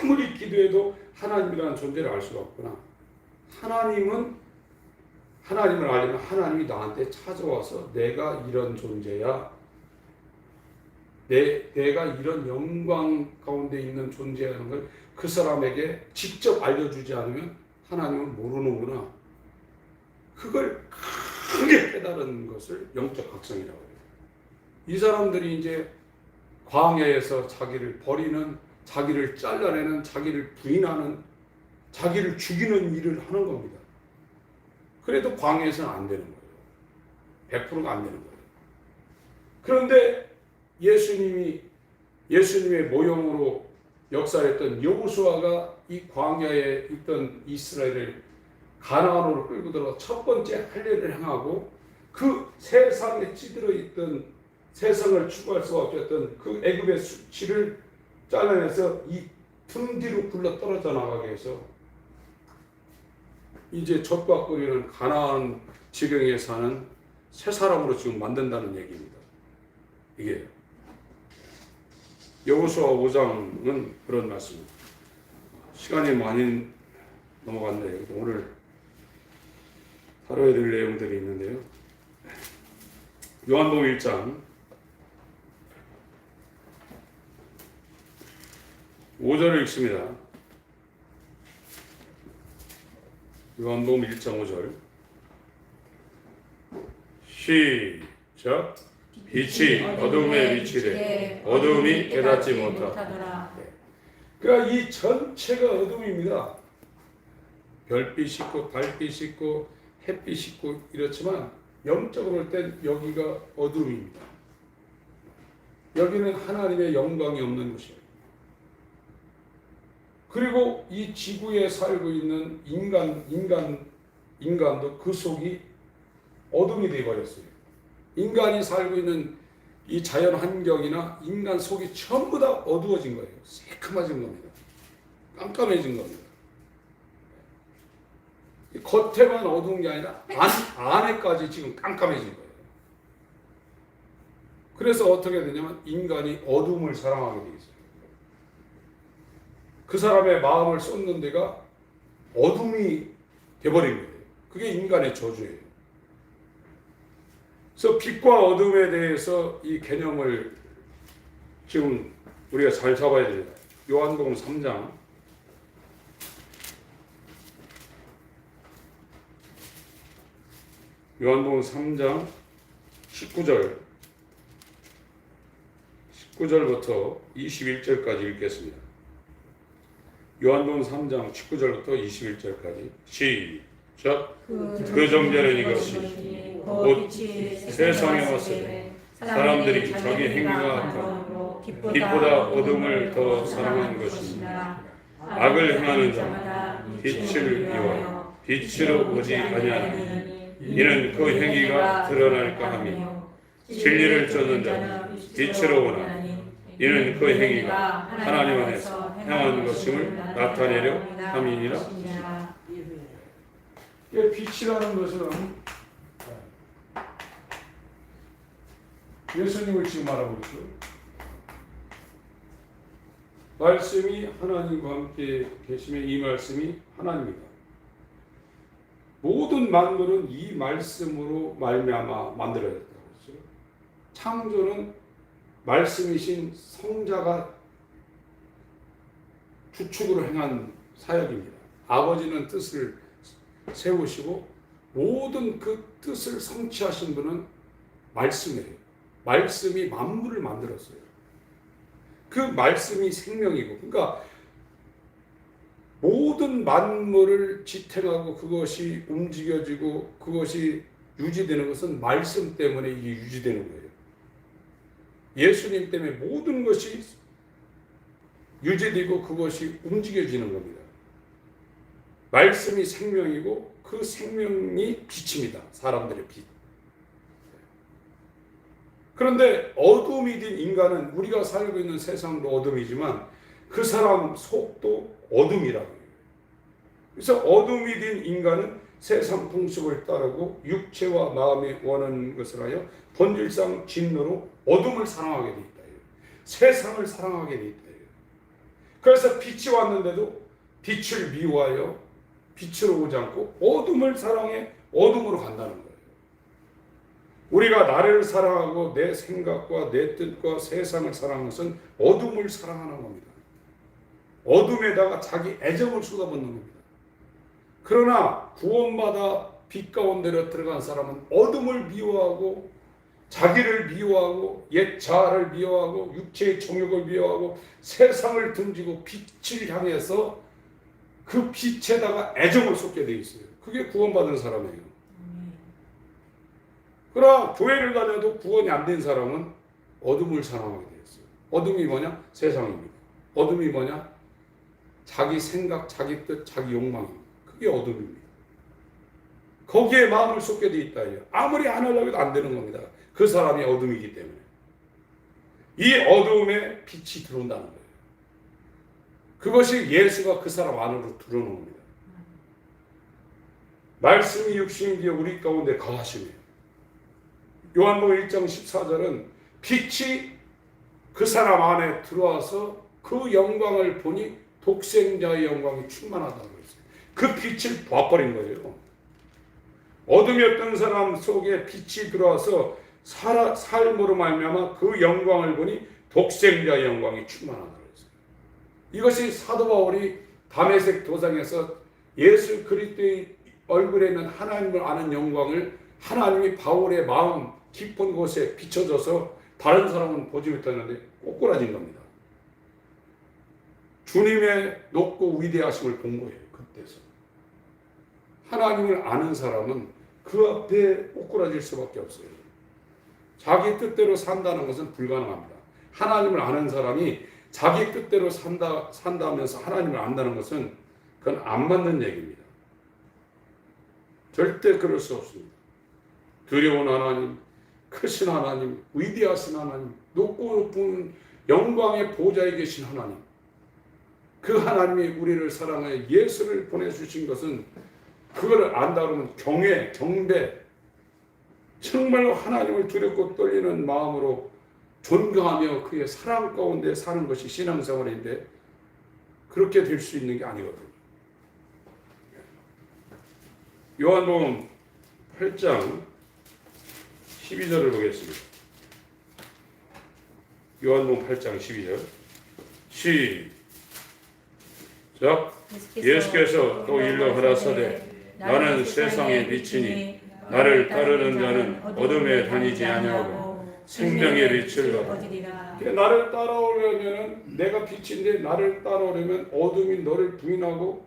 아무리 기도해도 하나님이라는 존재를 알 수가 없구나. 하나님을 알려면 하나님이 나한테 찾아와서 내가 이런 존재야. 내가 이런 영광 가운데 있는 존재라는 걸 그 사람에게 직접 알려주지 않으면 하나님은 모르는구나. 그걸 크게 깨달은 것을 영적 각성이라고 해요. 이 사람들이 이제 광야에서 자기를 버리는, 자기를 잘라내는, 자기를 부인하는, 자기를 죽이는 일을 하는 겁니다. 그래도 광야에서는 안 되는 거예요. 100%가 안 되는 거예요. 그런데 예수님의 모형으로 역사했던 여호수아가 이 광야에 있던 이스라엘을 가나안으로 끌고 들어가 첫 번째 할례를 행하고 그 세상에 찌들어 있던 세상을 추구할 수 없었던 그 애굽의 수치를 잘라내서 이 등 뒤로 굴러 떨어져 나가게 해서 이제 젖과 꿀이는 가나안 지경에 사는 새 사람으로 지금 만든다는 얘기입니다. 이게 여호수아 5장은 그런 말씀입니다. 시간이 많이 넘어갔네요. 오늘 다뤄야 될 내용들이 있는데요. 요한복음 1장 5절을 읽습니다. 요한복음 1장 5절 시작. 빛이 어둠에 비치되 어둠이 깨닫지 못하더라. 그러니까 이 전체가 어둠입니다. 별빛이 있고 달빛이 있고 햇빛이 있고 이렇지만 영적으로 볼 땐 여기가 어둠입니다. 여기는 하나님의 영광이 없는 곳이에요. 그리고 이 지구에 살고 있는 인간도 그 속이 어둠이 되어버렸어요. 인간이 살고 있는 이 자연 환경이나 인간 속이 전부 다 어두워진 거예요. 새카매진 겁니다. 깜깜해진 겁니다. 겉에만 어두운 게 아니라 안에까지 지금 깜깜해진 거예요. 그래서 어떻게 되냐면 인간이 어둠을 사랑하게 돼 있어요. 그 사람의 마음을 쏟는 데가 어둠이 돼버린 거예요. 그게 인간의 저주예요. 그래서 빛과 어둠에 대해서 이 개념을 지금 우리가 잘 잡아야 됩니다. 요한복음 3장 요한복음 3장 19절부터 21절까지 읽겠습니다. 요한복음 3장 19절부터 21절까지 시작. 그 정죄는 이것이 곧 세상에 왔을 때 사람들이 자기 행위가 빛보다 어둠을 더 사랑하는 것입니다. 악을 행하는 자마다 빛을 미워하여 빛으로 오지 아니하나니 이는 그 행위가 드러날까 하며 진리를 쫓는 자는 빛으로 오나니 이는 그 행위가 하나님 안에서 행한 것임을 나타내려 함이니라. 빛이라는 것은 예수님을 지금 말하고 있죠. 말씀이 하나님과 함께 계시면 이 말씀이 하나님이다. 모든 만물은 이 말씀으로 말미암아 만들어졌다고 했어요. 창조는 말씀이신 성자가 주축으로 행한 사역입니다. 아버지는 뜻을 세우시고 모든 그 뜻을 성취하신 분은 말씀이에요. 말씀이 만물을 만들었어요. 그 말씀이 생명이고, 그러니까 모든 만물을 지탱하고 그것이 움직여지고 그것이 유지되는 것은 말씀 때문에 이게 유지되는 거예요. 예수님 때문에 모든 것이 유지되고 그것이 움직여지는 겁니다. 말씀이 생명이고 그 생명이 빛입니다. 사람들의 빛. 그런데 어둠이 된 인간은 우리가 살고 있는 세상도 어둠이지만 그 사람 속도 어둠이라고 해요. 그래서 어둠이 된 인간은 세상 풍습을 따르고 육체와 마음이 원하는 것을 하여 본질상 진노로 어둠을 사랑하게 돼 있다. 세상을 사랑하게 돼 있다. 그래서 빛이 왔는데도 빛을 미워하여 빛으로 오지 않고 어둠을 사랑해 어둠으로 간다는 거예요. 우리가 나를 사랑하고 내 생각과 내 뜻과 세상을 사랑하는 것은 어둠을 사랑하는 겁니다. 어둠에다가 자기 애정을 쏟아붓는 겁니다. 그러나 구원받아 빛 가운데로 들어간 사람은 어둠을 미워하고 자기를 미워하고 옛 자아를 미워하고 육체의 정욕을 미워하고 세상을 등지고 빛을 향해서 그 빛에다가 애정을 쏟게 돼 있어요. 그게 구원받은 사람이에요. 그러나 교회를 다녀도 구원이 안 된 사람은 어둠을 사랑하게 돼 있어요. 어둠이 뭐냐? 세상입니다. 어둠이 뭐냐? 자기 생각, 자기 뜻, 자기 욕망입니다. 그게 어둠입니다. 거기에 마음을 쏟게 돼 있다. 아무리 안 하려고 해도 안 되는 겁니다. 그 사람이 어둠이기 때문에. 이 어두움에 빛이 들어온다는 거예요. 그것이 예수가 그 사람 안으로 들어오는 겁니다. 말씀이 육신이 되어 우리 가운데 거하시며, 요한복음 1장 14절은 빛이 그 사람 안에 들어와서 그 영광을 보니 독생자의 영광이 충만하다고 했어요. 그 빛을 봐버린 거예요. 어둠이었던 사람 속에 빛이 들어와서 삶으로 말미암아 그 영광을 보니 독생자의 영광이 충만하다고 했어요. 이것이 사도 바울이 다메섹 도상에서 예수 그리스도의 얼굴에 있는 하나님을 아는 영광을 하나님이 바울의 마음 깊은 곳에 비춰져서 다른 사람은 보지 못했는데 꼬꾸라진 겁니다. 주님의 높고 위대하심을 본 거예요. 그때서 하나님을 아는 사람은 그 앞에 꼬꾸라질 수밖에 없어요. 자기 뜻대로 산다는 것은 불가능합니다. 하나님을 아는 사람이 자기 뜻대로 산다면서 하나님을 안다는 것은 그건 안 맞는 얘기입니다. 절대 그럴 수 없습니다. 두려운 하나님, 크신 하나님, 위대하신 하나님, 높고 높은 영광의 보좌에 계신 하나님, 그 하나님이 우리를 사랑하여 예수를 보내주신 것은 그걸 안다 그러면 경외, 경배, 정말로 하나님을 두렵고 떨리는 마음으로 존경하며 그의 사랑 가운데 사는 것이 신앙생활인데 그렇게 될 수 있는 게 아니거든요. 요한복음 8장 12절을 보겠습니다. 요한복음 8장 12절 시작. 예수께서 또 일러 가라사대 나는 세상의 빛이니 나를 따르는 자는 어둠에 다니지 아니하고 생명의 빛을 얻으리라. 나를 따라오려면 내가 빛인데 나를 따라오려면 어둠이 너를 부인하고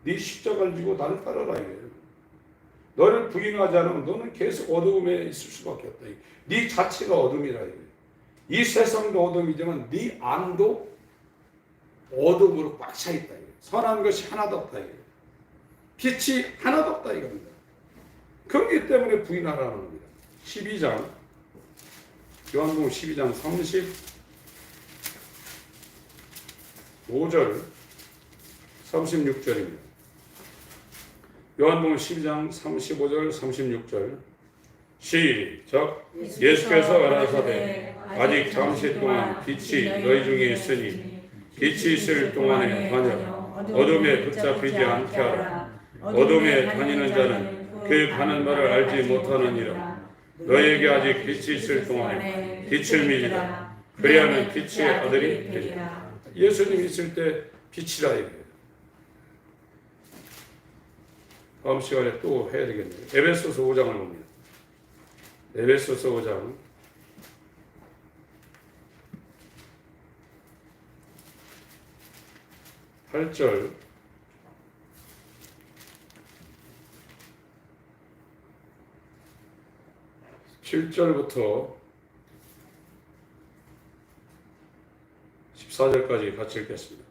네 십자가를 지고 나를 따라라 이거예요. 너를 부인하지 않으면 너는 계속 어둠에 있을 수밖에 없다. 네 자체가 어둠이라 이거예요. 이 세상도 어둠이지만 네 안도 어둠으로 꽉 차 있다 이거예요. 선한 것이 하나도 없다 이거예요. 빛이 하나도 없다 이겁니다. 그렇기 때문에 부인하라는 겁니다. 12장 요한복음 12장 35절 36절입니다. 요한복음 12장 35절 36절 시작. 예수께서 가라사대 아직 잠시 동안 빛이 너희 중에 있으니 빛이 있을 동안에 다녀 어둠에 붙잡히지 않게 하라. 어둠에 다니는 자는 그 가는 바를 알지 못하느니라. 너에게 아직 빛이 있을 동안에 빛을 믿으라. 그리하면 빛의 아들이 되리라. 예수님 있을 때 빛이라 이거예요. 다음 시간에 또 해야 되겠네요. 에베소서 5장을 봅니다. 에베소서 5장 8절 7절부터 14절까지 같이 읽겠습니다.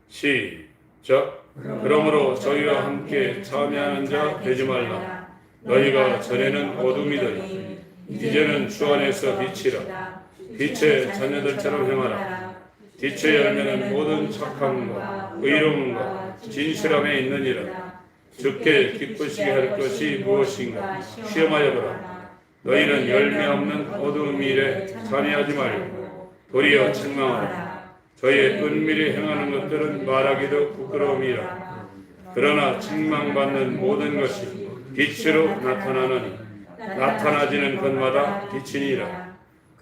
시작. 그러므로 저희와 함께 참여하는 자 되지 말라. 너희가 전에는 어둠이더니 이제는 주 안에서 빛이라. 빛의 자녀들처럼 행하라. 빛의 열매는 모든 착함과 의로움과 진실함에 있느니라. 주께 기쁘시게 할 것이 무엇인가 시험하여 보라. 너희는 열매 없는 어두운 일에 참여하지 말고 도리어 책망하라. 저희의 은밀히 행하는 것들은 말하기도 부끄러움이라. 그러나 책망받는 모든 것이 빛으로 나타나느니 나타나지는 것마다 빛이니라.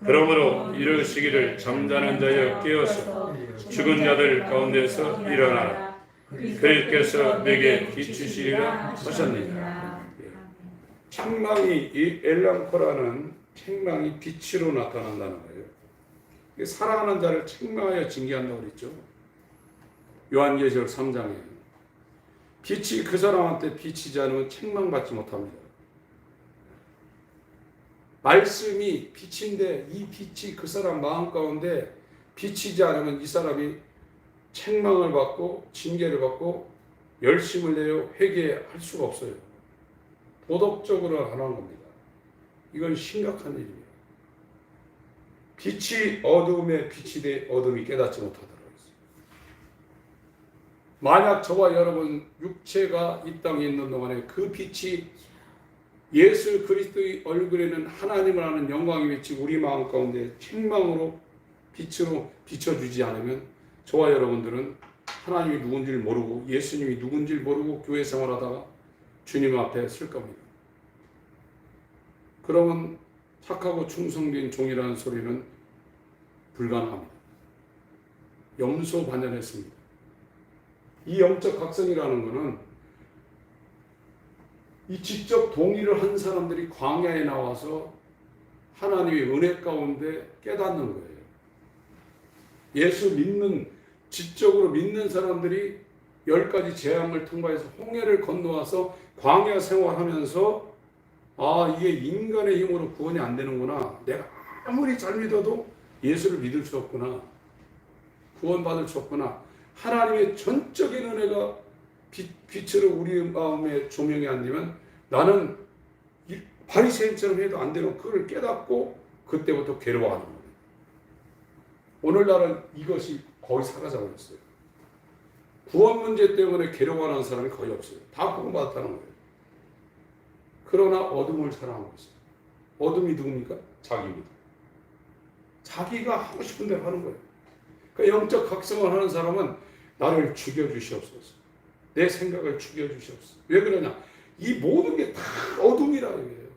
그러므로 이르시기를 잠자는 자여 깨어서 죽은 자들 가운데서 일어나라. 그리스도께서 내게 비추시리라 하셨느니라. 책망이 이 엘람코라는 책망이 빛으로 나타난다는 거예요. 사랑하는 자를 책망하여 징계한다고 그랬죠. 요한계시록 3장에 빛이 그 사람한테 비치지 않으면 책망받지 못합니다. 말씀이 빛인데 이 빛이 그 사람 마음 가운데 비치지 않으면 이 사람이 책망을 받고 징계를 받고 열심을 내어 회개할 수가 없어요. 도덕적으로 하는 겁니다. 이건 심각한 일입니다. 빛이 어둠에 빛이 돼 어둠이 깨닫지 못하더라고요. 만약 저와 여러분 육체가 이 땅에 있는 동안에 그 빛이 예수 그리스도의 얼굴에는 하나님을 아는 영광이 비치고 우리 마음 가운데 책망으로 빛으로 비춰주지 않으면 저와 여러분들은 하나님이 누군지를 모르고 예수님이 누군지를 모르고 교회 생활하다가 주님 앞에 설 겁니다. 그러면 착하고 충성된 종이라는 소리는 불가능합니다. 염소반연했습니다. 이 영적 각성이라는 것은 이 직접 동의를 한 사람들이 광야에 나와서 하나님의 은혜 가운데 깨닫는 거예요. 예수 믿는, 지적으로 믿는 사람들이 10가지 재앙을 통과해서 홍해를 건너와서 광야 생활하면서 아, 이게 인간의 힘으로 구원이 안 되는구나. 내가 아무리 잘 믿어도 예수를 믿을 수 없구나. 구원받을 수 없구나. 하나님의 전적인 은혜가 빛으로 우리 마음에 조명이 안 되면 나는 바리새인처럼 해도 안 되는 그걸 깨닫고 그때부터 괴로워하는 거예요. 오늘날은 이것이 거의 사라져 버렸어요. 구원 문제 때문에 괴로워하는 사람이 거의 없어요. 다 구원받았다는 거예요. 그러나 어둠을 사랑하고 있어요. 어둠이 누굽니까? 자기입니다. 자기가 하고 싶은 대로 하는 거예요. 그러니까 영적 각성을 하는 사람은 나를 죽여주시옵소서. 내 생각을 죽여주시옵소서. 왜 그러냐? 이 모든 게 다 어둠이라 이거예요.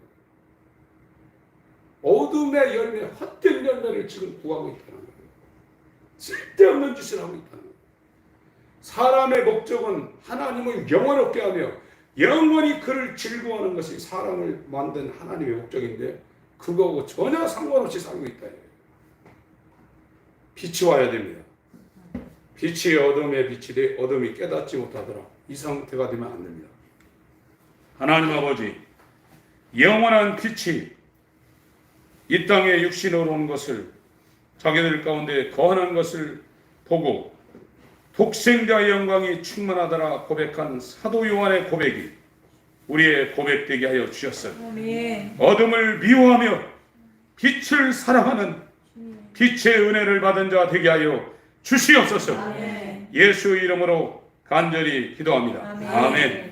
어둠의 열매, 헛된 열매를 지금 구하고 있다는 거예요. 쓸데없는 짓을 하고 있다는 거예요. 사람의 목적은 하나님을 영원롭게 하며 영원히 그를 즐거워하는 것이 사람을 만든 하나님의 목적인데 그거하고 전혀 상관없이 살고 있다. 빛이 와야 됩니다. 빛이 어둠에 빛이 돼 어둠이 깨닫지 못하더라. 이 상태가 되면 안 됩니다. 하나님 아버지, 영원한 빛이 이 땅에 육신으로 온 것을 자기들 가운데 거하는 것을 보고 독생자의 영광이 충만하더라 고백한 사도 요한의 고백이 우리의 고백되게 하여 주셨어요. 어둠을 미워하며 빛을 사랑하는 빛의 은혜를 받은 자 되게 하여 주시옵소서. 예수 이름으로 간절히 기도합니다. 아멘.